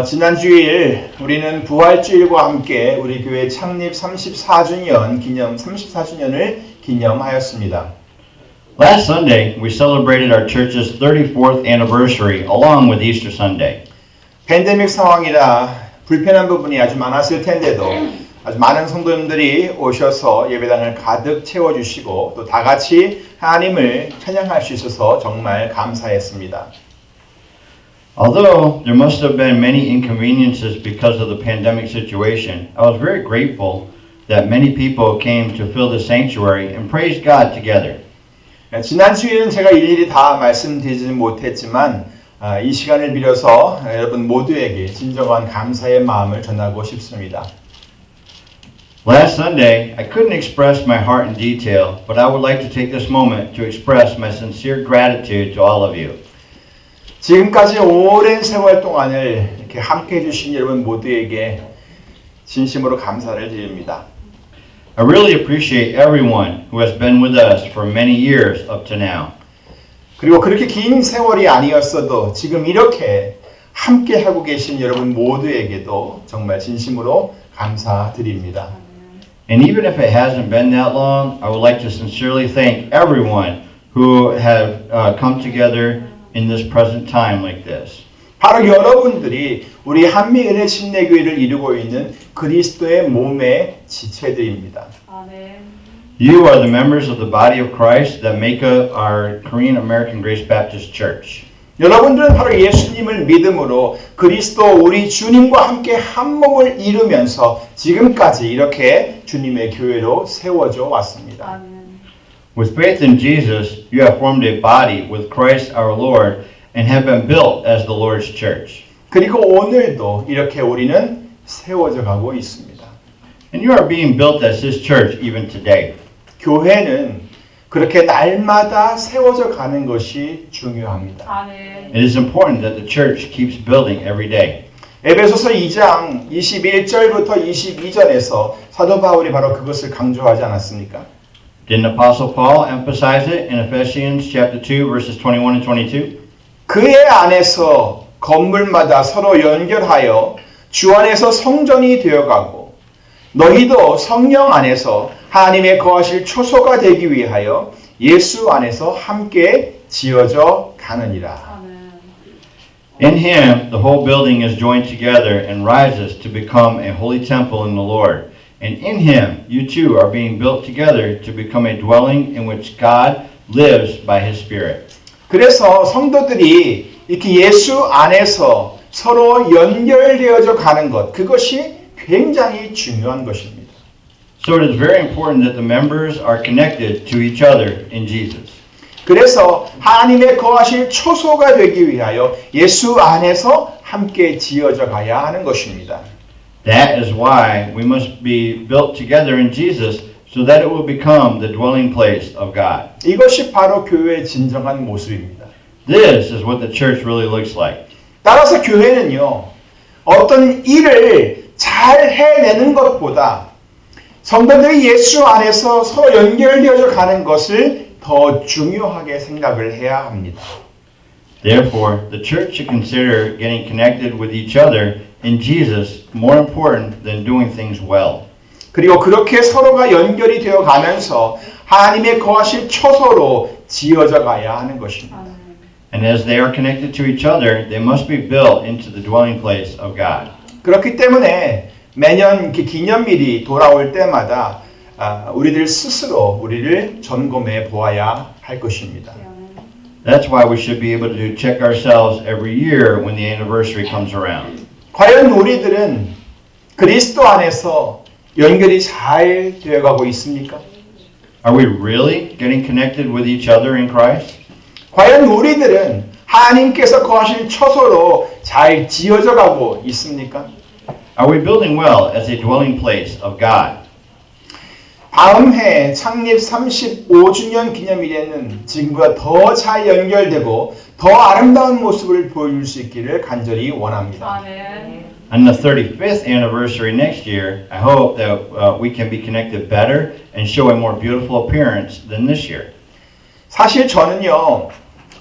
지난 주일 우리는 부활주일과 함께 우리 교회 창립 34주년을 기념하였습니다. Last Sunday, we celebrated our church's 34th anniversary along with Easter Sunday. 팬데믹 상황이라 불편한 부분이 아주 많았을 텐데도 아주 많은 성도님들이 오셔서 예배당을 가득 채워주시고 또 다 같이 하나님을 찬양할 수 있어서 정말 감사했습니다. Although there must have been many inconveniences because of the pandemic situation, I was very grateful that many people came to fill the sanctuary and praise God together. 지난 주일은 제가 일일이 다 말씀드리지는 못했지만 이 시간을 빌어서 여러분 모두에게 진정한 감사의 마음을 전하고 싶습니다. Last Sunday, I couldn't express my heart in detail, but I would like to take this moment to express my sincere gratitude to all of you. 지금까지 오랜 세월 동안을 이렇게 함께 해주신 여러분 모두에게 진심으로 감사를 드립니다. I really appreciate everyone who has been with us for many years up to now. 그리고 그렇게 긴 세월이 아니었어도 지금 이렇게 함께 하고 계신 여러분 모두에게도 정말 진심으로 감사드립니다. And even if it hasn't been that long, I would like to sincerely thank everyone who have come together in this present time like this. 바로 여러분들이 우리 한미은혜 침례교회를 이루고 있는 그리스도의 몸의 지체들입니다. 아멘. You are the members of the body of Christ that make up our Korean American Grace Baptist Church. 여러분들은 바로 예수님을 믿음으로 그리스도 우리 주님과 함께 한 몸을 이루면서 지금까지 이렇게 주님의 교회로 세워져 왔습니다. 아멘. With faith in Jesus, you have formed a body with Christ our Lord and have been built as the Lord's church. 그리고 오늘도 이렇게 우리는 세워져 가고 있습니다. And you are being built as His church even today. 교회는 그렇게 날마다 세워져 가는 것이 중요합니다. 아멘. It is important that the church keeps building every day. 에베소서 2장 21절부터 22절에서 사도 바울이 바로 그것을 강조하지 않았습니까? Didn't Apostle Paul emphasize it in Ephesians chapter 2 verses 21 and 22? 그의 안에서 건물마다 서로 연결하여 주 안에서 성전이 되어가고 너희도 성령 안에서 하나님의 거하실 초소가 되기 위하여 예수 안에서 함께 지어져 가느니라. 아멘. In Him, the whole building is joined together and rises to become a holy temple in the Lord. And in Him, you too are being built together to become a dwelling in which God lives by His Spirit. 그래서 성도들이 이렇게 예수 안에서 서로 연결되어져 가는 것, 그것이 굉장히 중요한 것입니다. So it is very important that the members are connected to each other in Jesus. 그래서 하나님의 거하실 초소가 되기 위하여 예수 안에서 함께 지어져 가야 하는 것입니다. That is why we must be built together in Jesus so that it will become the dwelling place of God. 이것이 바로 교회의 진정한 모습입니다. This is what the church really looks like. 따라서 교회는요, 어떤 일을 잘 해내는 것보다 성도들이 예수 안에서 서로 연결되어져 가는 것을 더 중요하게 생각을 해야 합니다. Therefore, the church should consider getting connected with each other in Jesus more important than doing things well. 그리고 그렇게 서로가 연결이 되어 가면서 하나님의 거하실 초소로 지어져 가야 하는 것입니다. 아멘. And as they are connected to each other, they must be built into the dwelling place of God. 그렇기 때문에 매년 기념일이 돌아올 때마다 우리들 스스로 우리를 점검해 보아야 할 것입니다. That's why we should be able to check ourselves every year when the anniversary comes around. 과연 우리들은 그리스도 안에서 연결이 잘 되어가고 있습니까? Are we really getting connected with each other in Christ? 과연 우리들은 하나님께서 거하실 초소로 잘 지어져 가고 있습니까? Are we building well as a dwelling place of God? 다음 해 창립 35주년 기념일에는 지금보다 더 잘 연결되고 더 아름다운 모습을 보여줄 수 있기를 간절히 원합니다. 아멘. On the 35th anniversary next year, I hope that we can be connected better and show a more beautiful appearance than this year. 사실 저는요,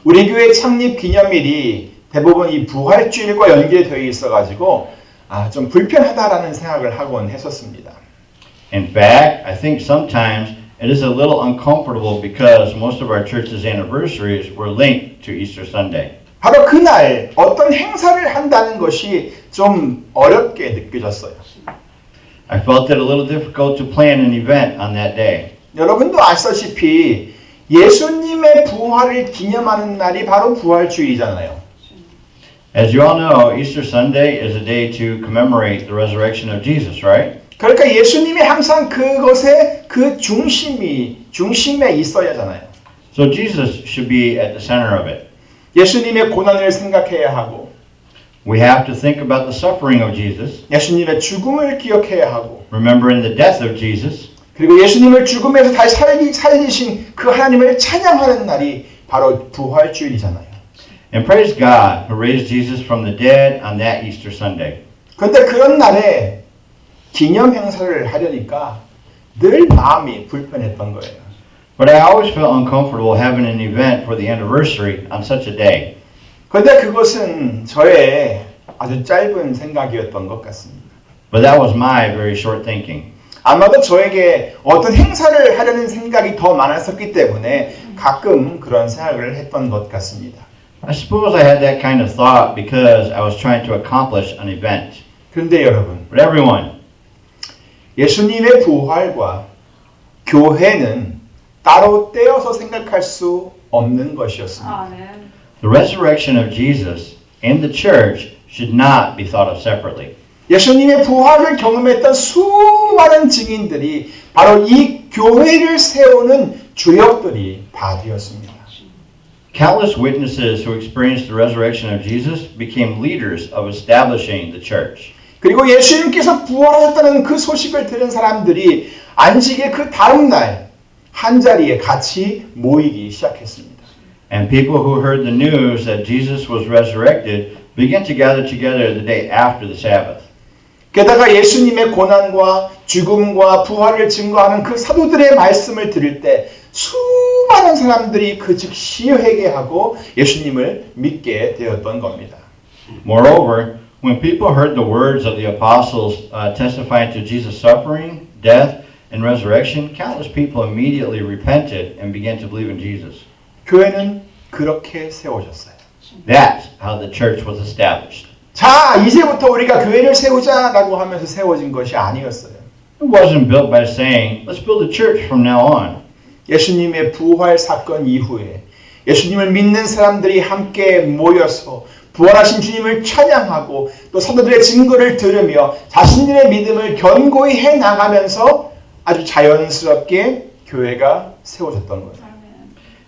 우리 교회 창립 기념일이 대부분 이 부활주일과 연계되어 있어가지고 좀 불편하다라는 생각을 하곤 했었습니다. In fact, I think sometimes it is a little uncomfortable because most of our church's anniversaries were linked to Easter Sunday. 바로 그날 어떤 행사를 한다는 것이 좀 어렵게 느껴졌어요. I felt it a little difficult to plan an event on that day. 여러분도 아시다시피 예수님의 부활을 기념하는 날이 바로 부활주일이잖아요. As you all know, Easter Sunday is a day to commemorate the resurrection of Jesus, right? 그러니까 예수님이 항상 그것의 그 중심에 있어야 하잖아요. So Jesus should be at the center of it. 예수님의 고난을 생각해야 하고 We have to think about the suffering of Jesus, 예수님의 죽음을 기억해야 하고 remembering the death of Jesus, 그리고 예수님을 죽음에서 다시 살리신 그 하나님을 찬양하는 날이 바로 부활주일이잖아요. and praise God who raised Jesus from the dead on that Easter Sunday. 그런데 그런 날에 기념 행사를 하려니까 늘 마음이 불편했던 거예요. But I always felt uncomfortable having an event for the anniversary on such a day. 그런데 그것은 저의 아주 짧은 생각이었던 것 같습니다. But that was my very short thinking. 아마도 저에게 어떤 행사를 하려는 생각이 더 많았었기 때문에 가끔 그런 생각을 했던 것 같습니다. I suppose I had that kind of thought because I was trying to accomplish an event. 그런데 여러분, But everyone, 예수님의 부활과 교회는 따로 떼어서 생각할 수 없는 것이었습니다. the resurrection of Jesus and the church should not be thought of separately. 예수님의 부활을 경험했던 수많은 증인들이 바로 이 교회를 세우는 주역들이 다 되었습니다. Countless witnesses who experienced the resurrection of Jesus became leaders of establishing the church. 그리고 예수님께서 부활하셨다는 그 소식을 들은 사람들이 안식의 그 다음 날 한 자리에 같이 모이기 시작했습니다. And people who heard the news that Jesus was resurrected began to gather together the day after the Sabbath. 게다가 예수님의 고난과 죽음과 부활을 증거하는 그 사도들의 말씀을 들을 때 수많은 사람들이 그 즉시 회개하고 예수님을 믿게 되었던 겁니다. Moreover, when people heard the words of the apostles testifying to Jesus' suffering, death, and resurrection, countless people immediately repented and began to believe in Jesus. 교회는 그렇게 세워졌어요. That's how the church was established. 자, 이제부터 우리가 교회를 세우자라고 하면서 세워진 것이 아니었어요. It wasn't built by saying, let's build a church from now on. 예수님의 부활 사건 이후에 예수님을 믿는 사람들이 함께 모여서 부활하신 주님을 찬양하고 또 사도들의 증거를 들으며 자신들의 믿음을 견고히 해 나가면서 아주 자연스럽게 교회가 세워졌던 거예요.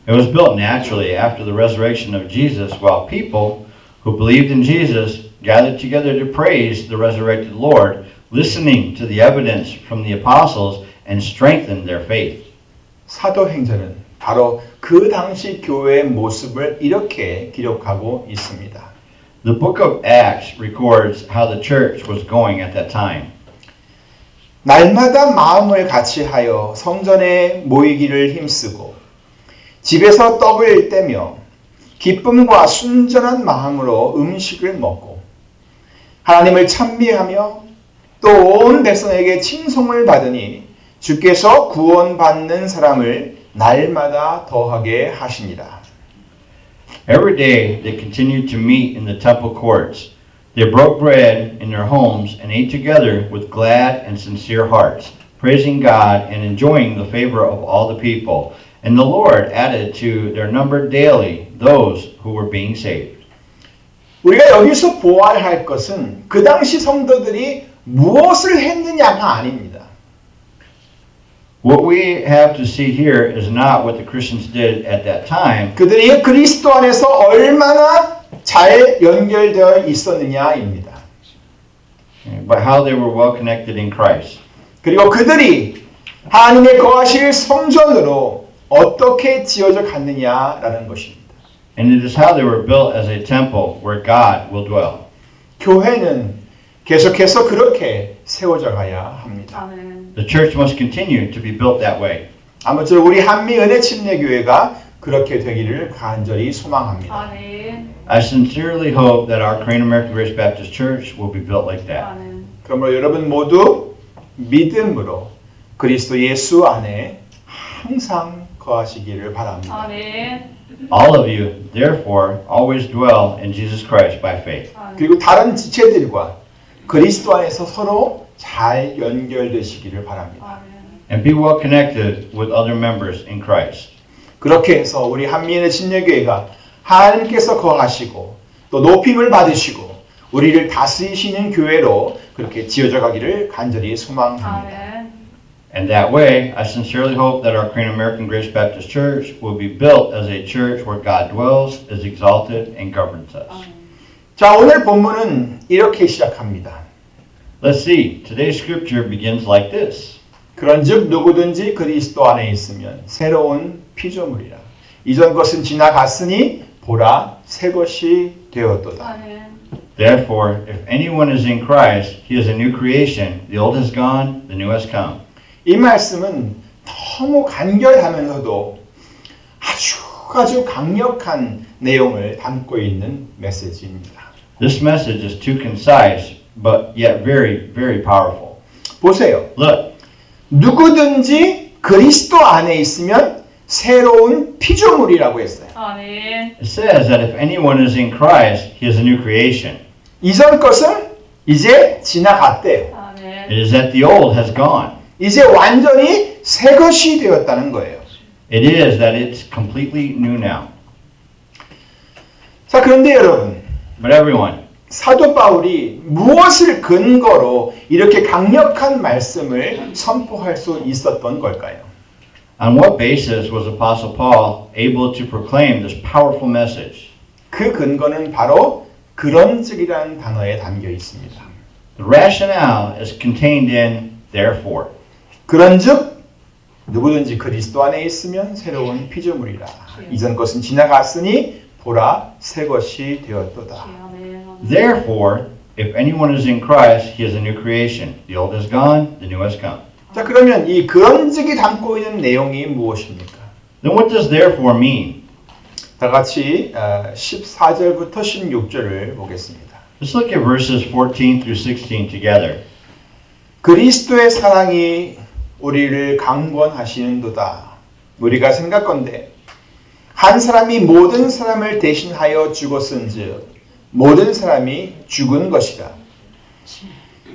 It was built naturally after the resurrection of Jesus while people who believed in Jesus gathered together to praise the resurrected Lord, listening to the evidence from the apostles and strengthened their faith. 사도행전은 바로 그 당시 교회의 모습을 이렇게 기록하고 있습니다. The book of Acts records how the church was going at that time. 날마다 마음을 같이하여 성전에 모이기를 힘쓰고 집에서 떡을 떼며 기쁨과 순전한 마음으로 음식을 먹고 하나님을 찬미하며 또 온 백성에게 칭송을 받으니 주께서 구원받는 사람을 날마다 더하게 하시니라. Every day they continued to meet in the temple courts. They broke bread in their homes and ate together with glad and sincere hearts, praising God and enjoying the favor of all the people. And the Lord added to their number daily those who were being saved. 우리가 여기서 보아야 할 것은 그 당시 성도들이 무엇을 했느냐가 아닙니다. What we have to see here is not what the Christians did at that time, 그들이 그리스도 안에서 얼마나 잘 연결되어 있었느냐입니다. but how they were well connected in Christ. 그리고 그들이 하나님의 거하실 성전으로 어떻게 지어져 갔느냐라는 것입니다. And it is how they were built as a temple where God will dwell. 교회는 계속해서 그렇게 세워져 가야 합니다. The church must continue to be built that way. 아무쪼록 우리 한미 은혜 침례교회가 그렇게 되기를 간절히 소망합니다. 아멘. I sincerely hope that our Korean American Grace Baptist Church will be built like that. 아멘. 그러므로 여러분 모두 믿음으로 그리스도 예수 안에 항상 거하시기를 바랍니다. 아멘. All of you, therefore, always dwell in Jesus Christ by faith. 아멘. 그리고 다른 지체들과 그리스도 안에서 서로 잘 연결되시기를 바랍니다. 아멘. And be well connected with other members in Christ. 그렇게 해서 우리 한미인의 침례교회가 하나님께서 거하시고 또 높임을 받으시고 우리를 다스리시는 교회로 그렇게 지어져 가기를 간절히 소망합니다. 아멘. And that way, I sincerely hope that our Korean American Grace Baptist Church will be built as a church where God dwells, is exalted, and governs us. 아멘. 자, 오늘 본문은 이렇게 시작합니다. Let's see. Today's scripture begins like this. 그런즉 누구든지 그리스도 안에 있으면 새로운 피조물이라. 이전 것은 지나갔으니 보라 새 것이 되었도다. 아멘. Therefore, if anyone is in Christ, he is a new creation. The old has gone, the new has come. 이 말씀은 너무 간결하면서도 아주 강력한 내용을 담고 있는 메시지입니다. This message is too concise, but yet very, very powerful. 보세요. Look, 누구든지 그리스도 안에 있으면 새로운 피조물이라고 했어요. 아멘. it says that if anyone is in Christ, he is a new creation. 이전 것은 이제 지나갔대요. 아멘. It is that the old has gone. 이제 완전히 새 것이 되었다는 거예요. It is that it's completely new now. 자, 그런데 여러분, But everyone, 사도 바울이 무엇을 근거로 이렇게 강력한 말씀을 선포할 수 있었던 걸까요? on what basis was Apostle Paul able to proclaim this powerful message? 그 근거는 바로 그런즉이라는 단어에 담겨 있습니다. The rationale is contained in therefore. 그런즉 누구든지 그리스도 안에 있으면 새로운 피조물이라. 이전 것은 지나갔으니 보라 새 것이 되었도다. 아멘. Therefore, if anyone is in Christ, he is a new creation. The old has gone, the new has come. 자, 그러면 이 그런즉이 담고 있는 내용이 무엇입니까? Then what does therefore mean? 다 같이 14절부터 16절을 보겠습니다. Let's look at verses 14 through 16 together. 그리스도의 사랑이 우리를 강권하시는도다. 우리가 생각건대 한 사람이 모든 사람을 대신하여 죽었은즉 모든 사람이 죽은 것이라.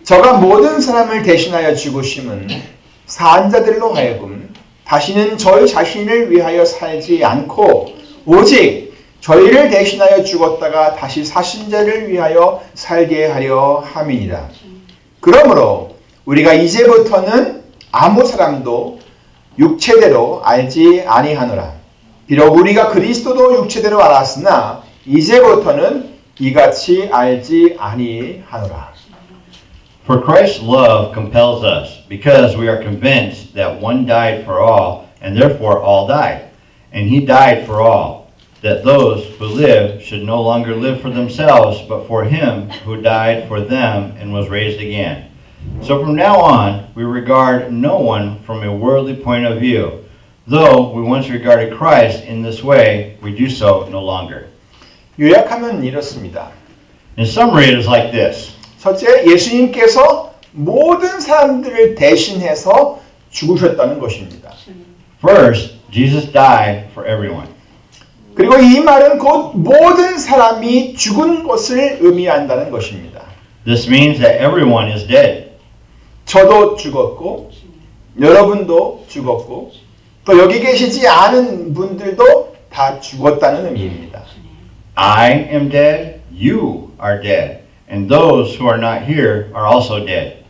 저가 모든 사람을 대신하여 죽으심은 산 자들로 하여금 다시는 저희 자신을 위하여 살지 않고 오직 저희를 대신하여 죽었다가 다시 사신 자를 위하여 살게 하려 함이니라. 그러므로 우리가 이제부터는 아무 사람도 육체대로 알지 아니하노라. 비록 우리가 그리스도도 육체대로 알았으나 이제부터는 이같이 알지 아니하노라. For Christ's love compels us, because we are convinced that one died for all, and therefore all died. And he died for all, that those who live should no longer live for themselves, but for him who died for them and was raised again. So from now on, we regard no one from a worldly point of view. Though we once regarded Christ in this way, we do so no longer. 요약하면 이렇습니다. In summary, it is like this. 첫째, 예수님께서 모든 사람들을 대신해서 죽으셨다는 것입니다. First, Jesus died for everyone. 그리고 이 말은 곧 모든 사람이 죽은 것을 의미한다는 것입니다. This means that everyone is dead. 저도 죽었고 여러분도 죽었고 또 여기 계시지 않은 분들도 다 죽었다는 의미입니다. I am dead, you are dead, and those who are not here are also dead.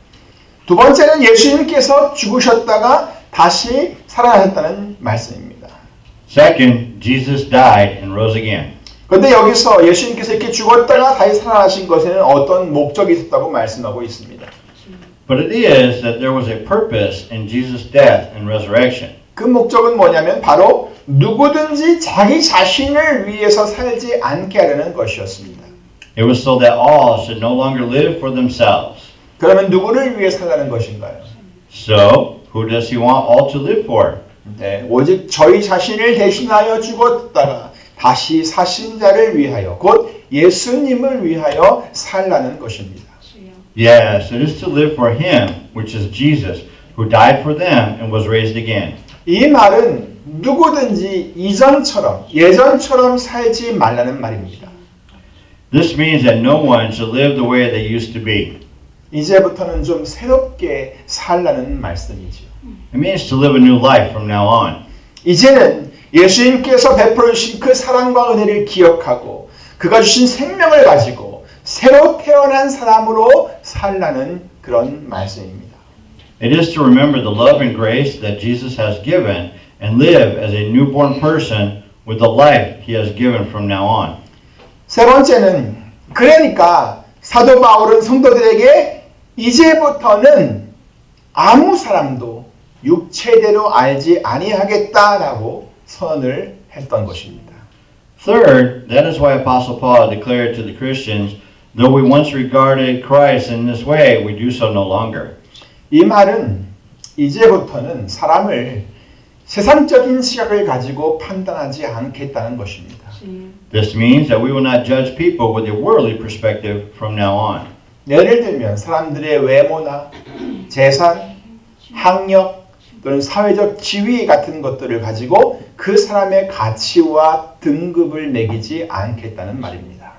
두 번째는 예수님께서 죽으셨다가 다시 살아나셨다는 말씀입니다. Second, Jesus died and rose again. 그런데 여기서 예수님께서 이렇게 죽었다가 다시 살아나신 것에는 어떤 목적이 있었다고 말씀하고 있습니다. But it is that there was a purpose in Jesus' death and resurrection. 그 목적은 뭐냐면 바로 누구든지 자기 자신을 위해서 살지 않게 하려는 것이었습니다. It was so that all should no longer live for themselves. 그러면 누구를 위해 살라는 것인가요? So, who does he want all to live for? 네, 오직 저희 자신을 대신하여 죽었다가 다시 사신 자를 위하여 곧 예수님을 위하여 살라는 것입니다. Yes, it is to live for Him, which is Jesus, who died for them and was raised again. 이 말은 누구든지 이전처럼 예전처럼 살지 말라는 말입니다. This means that no one should live the way they used to be. 이제부터는 좀 새롭게 살라는 말씀이지요. It means to live a new life from now on. 이제는 예수님께서 베풀어 주신 그 사랑과 은혜를 기억하고 그가 주신 생명을 가지고 새로 태어난 사람으로 살라는 그런 말씀입니다. It is to remember the love and grace that Jesus has given and live as a newborn person with the life He has given from now on. 세 번째는 그러니까 사도 바울은 성도들에게 이제부터는 아무 사람도 육체대로 알지 아니하겠다라고 선언을 했던 것입니다. Third, that is why Apostle Paul declared to the Christians, though we once regarded Christ in this way, we do so no longer. 이 말은 이제부터는 사람을 세상적인 시각을 가지고 판단하지 않겠다는 것입니다. This means that we will not judge people with a worldly perspective from now on. 예를 들면 사람들의 외모나 재산, 학력 또는 사회적 지위 같은 것들을 가지고 그 사람의 가치와 등급을 매기지 않겠다는 말입니다.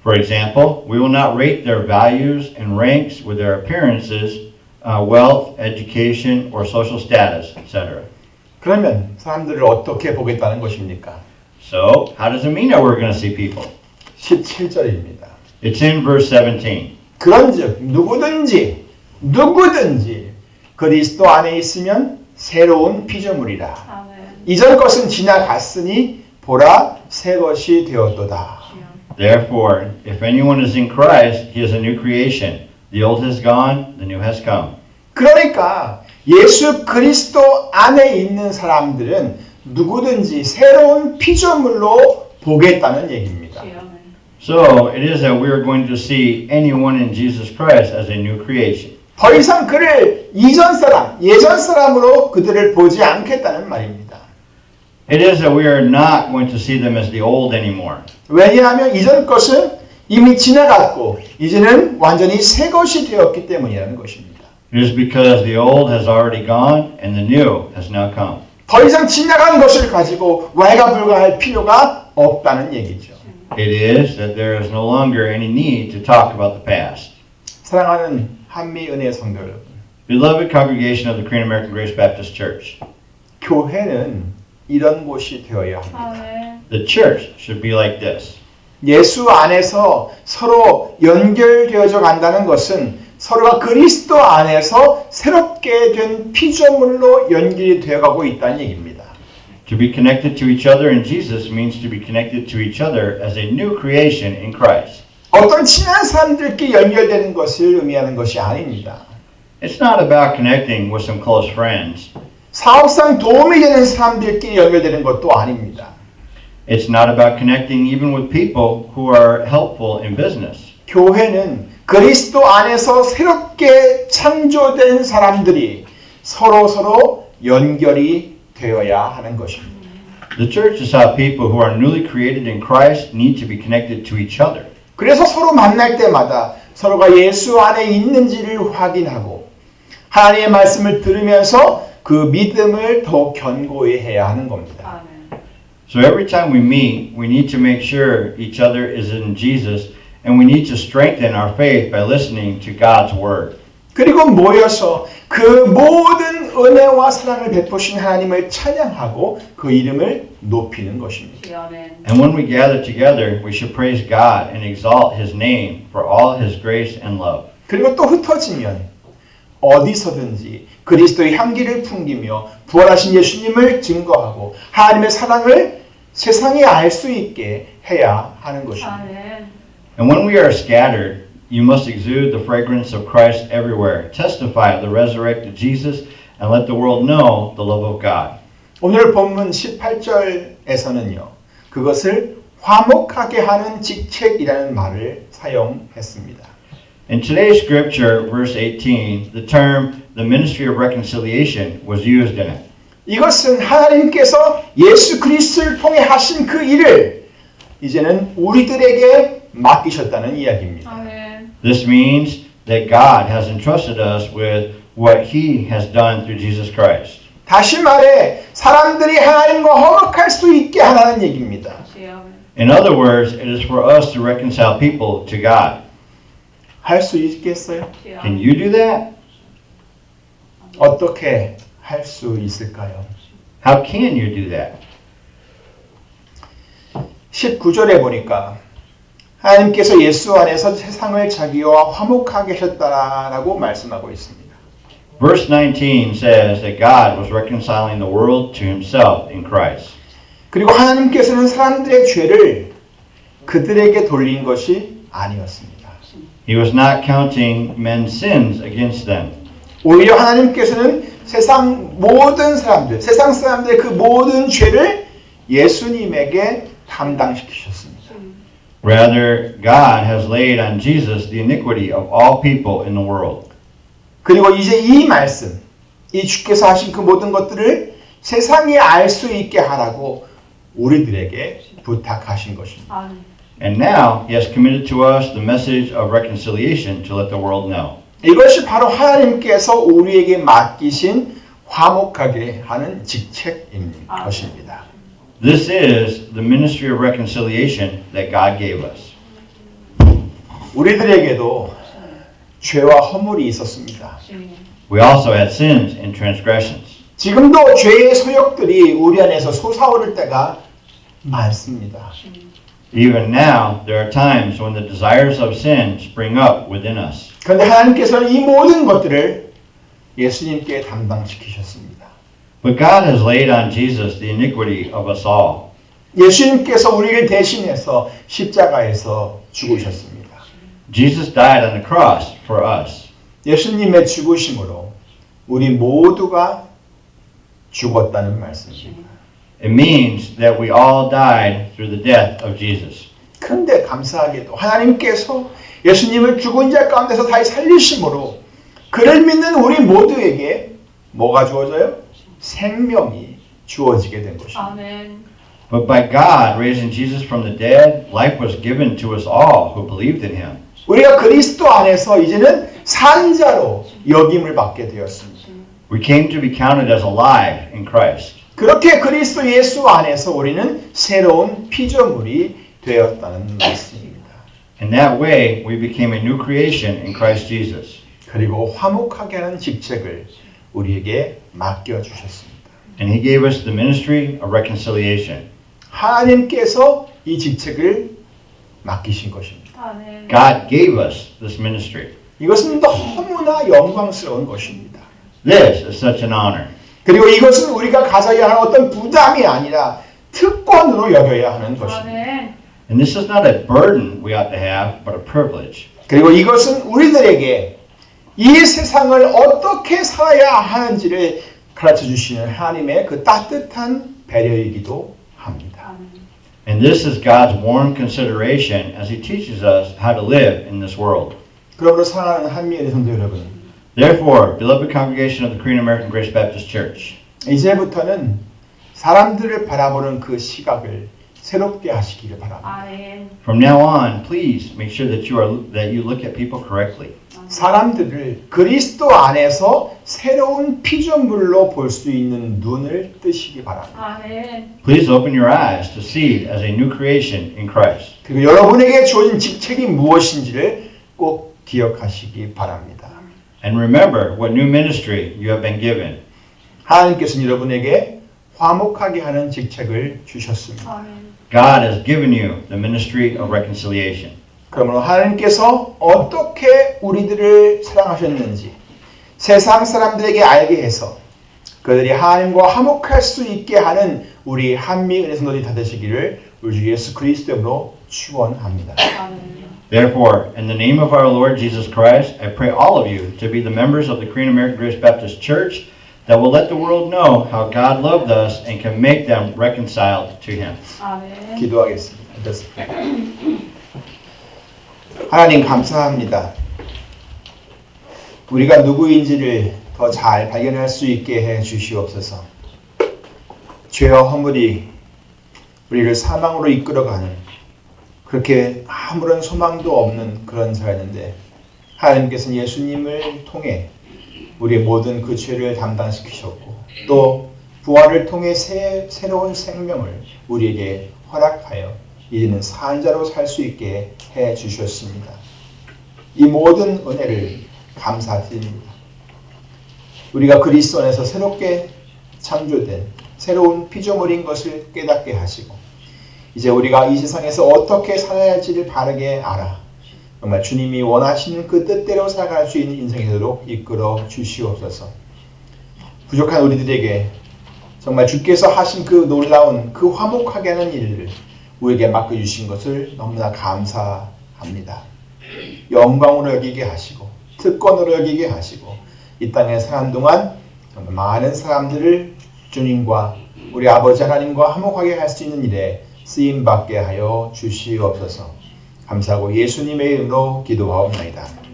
For example, we will not rate their values and ranks with their appearances, wealth, education, or social status, etc. 그러면 사람들을 어떻게 보겠다는 것입니까? So, how does it mean that we're going to see people? 17절입니다. It's in verse 17. 그런즉 누구든지 그리스도 안에 있으면 새로운 피조물이라. 이전 것은 지나갔으니 보라 새 것이 되었도다. Therefore, if anyone is in Christ, he is a new creation. The old has gone, the new has come. 그러니까 예수 그리스도 안에 있는 사람들은 누구든지 새로운 피조물로 보겠다는 얘기입니다. So, it is that we are going to see anyone in Jesus Christ as a new creation. 더 이상 그를 이전 사람, 예전 사람으로 그들을 보지 않겠다는 말입니다. It is that we are not going to see them as the old anymore. 왜냐하면 이전 것은 이미 지나갔고 이제는 완전히 새 것이 되었기 때문이라는 것입니다. It is because the old has already gone and the new has now come. 더 이상 지나간 것을 가지고 왈가불가할 필요가 없다는 얘기죠. It is that there is no longer any need to talk about the past. 사랑하는 한미은혜 성도 여러분, Beloved congregation of the Korean American Grace Baptist Church, 교회는 이런 곳이 되어야 합니다. the church should be like this. 예수 안에서 서로 연결되어져 간다는 것은 서로가 그리스도 안에서 새롭게 된 피조물로 연결이 되어가고 있다는 얘기입니다. To be connected to each other in Jesus means to be connected to each other as a new creation in Christ. 어떤 친한 사람들끼리 연결되는 것을 의미하는 것이 아닙니다. It's not about connecting with some close friends. 사업상 도움이 되는 사람들끼리 연결되는 것도 아닙니다. It's not about connecting even with people who are helpful in business. 교회는 그리스도 안에서 새롭게 창조된 사람들이 서로 연결이 되어야 하는 것입니다. The church is how people who are newly created in Christ need to be connected to each other. 그래서 서로 만날 때마다 서로가 예수 안에 있는지를 확인하고 하나님의 말씀을 들으면서 그 믿음을 더 견고히 해야 하는 겁니다. So every time we meet, we need to make sure each other is in Jesus, and we need to strengthen our faith by listening to God's word. 그리고 모여서 그 모든 은혜와 사랑을 베푸신 하나님을 찬양하고 그 이름을 높이는 것입니다. And when we gather together, we should praise God and exalt His name for all His grace and love. 그리고 또 흩어지면 어디서든지 그리스도의 향기를 풍기며 부활하신 예수님을 증거하고 하나님의 사랑을 세상에 알 수 있게 해야 하는 것입니다. And when we are scattered, you must exude the fragrance of Christ everywhere, testify of the resurrected Jesus, and let the world know the love of God. 오늘 본문 18절에서는요. 그것을 화목하게 하는 직책이라는 말을 사용했습니다. In today's scripture, verse 18, the term the ministry of reconciliation was used in it. 이것은 하나님께서 예수 그리스도를 통해 하신 그 일을 이제는 우리들에게 맡기셨다는 이야기입니다. 아멘. This means that God has entrusted us with what He has done through Jesus Christ. 다시 말해 사람들이 하나님과 화목할 수 있게 하라는 얘기입니다. 다시 아멘. In other words, it is for us to reconcile people to God. 할 수 있겠어요? 다시 Can 아멘. you do that? 어떻게 할 수 있을까요? How can you do that? 19절에 보니까 하나님께서 예수 안에서 세상을 자기와 화목하게 하셨다라고 말씀하고 있습니다. Verse 19 says that God was reconciling the world to Himself in Christ. 그리고 하나님께서는 사람들의 죄를 그들에게 돌린 것이 아니었습니다. He was not counting men's sins against them. 오히려 하나님께서는 세상 모든 사람들, 세상 사람들의 그 모든 죄를 예수님에게 담당시키셨습니다. Rather, God has laid on Jesus the iniquity of all people in the world. 그리고 이제 이 말씀, 이 주께서 하신 그 모든 것들을 세상이 알 수 있게 하라고 우리들에게 부탁하신 것입니다. 아멘. And now He has committed to us the message of reconciliation to let the world know. 이것이 바로 하나님께서 우리에게 맡기신 화목하게 하는 직책인 것입니다. This is the ministry of reconciliation that God gave us. 우리들에게도 죄와 허물이 있었습니다. We also had sins and transgressions. 지금도 죄의 소욕들이 우리 안에서 솟아오를 때가 많습니다. Even now, there are times when the desires of sin spring up within us. 그런데 하나님께서는 이 모든 것들을 예수님께 담당시키셨습니다. But God has laid on Jesus the iniquity of us all. 예수님께서 우리를 대신해서 십자가에서 죽으셨습니다. Jesus died on the cross for us. 예수님의 죽으심으로 우리 모두가 죽었다는 말씀입니다. It means that we all died through the death of Jesus. 그런데 감사하게도 하나님께서 예수님을 죽은 자 가운데서 다시 살리심으로 그를 믿는 우리 모두에게 뭐가 주어져요? 생명이 주어지게 된 것입니다. 아멘. But by God raising Jesus from the dead, life was given to us all who believed in Him. 우리가 그리스도 안에서 이제는 산자로 여김을 받게 되었습니다. We came to be counted as alive in Christ. 그렇게 그리스도 예수 안에서 우리는 새로운 피조물이 되었다는 말씀입니다. In that way, we became a new creation in Christ Jesus. 그리고 화목하게 하는 직책을 우리에게 맡겨주셨습니다. And He gave us the ministry of reconciliation. 하나님께서 이 직책을 맡기신 것입니다. 아멘. God gave us this ministry. 이것은 너무나 영광스러운 것입니다. This is such an honor. 그리고 이것은 우리가 가져야 하는 어떤 부담이 아니라 특권으로 여겨야 하는 것입니다. 아멘. And this is not a burden we ought to have, but a privilege. 그리고 이것은 우리들에게 이 세상을 어떻게 살아야 하는지를 가르쳐 주시는 하나님의 그 따뜻한 배려이기도 합니다. 아멘. And this is God's warm consideration as He teaches us how to live in this world. 그러므로 사랑하는 한미의 성도 여러분, Therefore, beloved congregation of the Korean American Grace Baptist Church, 이제부터는 사람들을 바라보는 그 시각을 새롭게 하시기를 바랍니다. 아멘. from now on, please make sure that you look at people correctly. 사람들을 그리스도 안에서 새로운 피조물로 볼 수 있는 눈을 뜨시기 바랍니다. 아멘. Please open your eyes to see as a new creation in Christ. 그리고 여러분에게 주어진 직책이 무엇인지를 꼭 기억하시기 바랍니다. And remember what new ministry you have been given. 하나님께서는 여러분에게 화목하게 하는 직책을 주셨습니다. 아멘. God has given you the ministry of reconciliation. 그러므로 하나님께서 어떻게 우리들을 사랑하셨는지 세상 사람들에게 알게 해서 그들이 하나님과 화목할 수 있게 하는 우리 한미 은혜 성도들이 다 되시기를 우리 주 예수 그리스도로 축원합니다. 아멘. Therefore, in the name of our Lord Jesus Christ, I pray all of you to be the members of the Korean American Grace Baptist Church that will let the world know how God loved us and can make them reconciled to Him. 아멘. 기도하겠습니다. 하나님 감사합니다. 우리가 누구인지를 더 잘 발견할 수 있게 해 주시옵소서. 죄와 허물이 우리를 사망으로 이끌어가는 그렇게 아무런 소망도 없는 그런 사였는데 하나님께서는 예수님을 통해 우리의 모든 그 죄를 담당시키셨고 또 부활을 통해 새로운 생명을 우리에게 허락하여 이제는 산자로 살 수 있게 해 주셨습니다. 이 모든 은혜를 감사드립니다. 우리가 그리스도 안에서 새롭게 창조된 새로운 피조물인 것을 깨닫게 하시고 이제 우리가 이 세상에서 어떻게 살아야 할지를 바르게 알아 정말 주님이 원하시는 그 뜻대로 살아갈 수 있는 인생이 되도록 이끌어 주시옵소서. 부족한 우리들에게 정말 주께서 하신 그 놀라운 그 화목하게 하는 일을 우리에게 맡겨주신 것을 너무나 감사합니다. 영광으로 여기게 하시고 특권으로 여기게 하시고 이 땅에 사는 동안 정말 많은 사람들을 주님과 우리 아버지 하나님과 화목하게 할 수 있는 일에 쓰임받게 하여 주시옵소서. 감사하고 예수님의 이름으로 기도하옵나이다.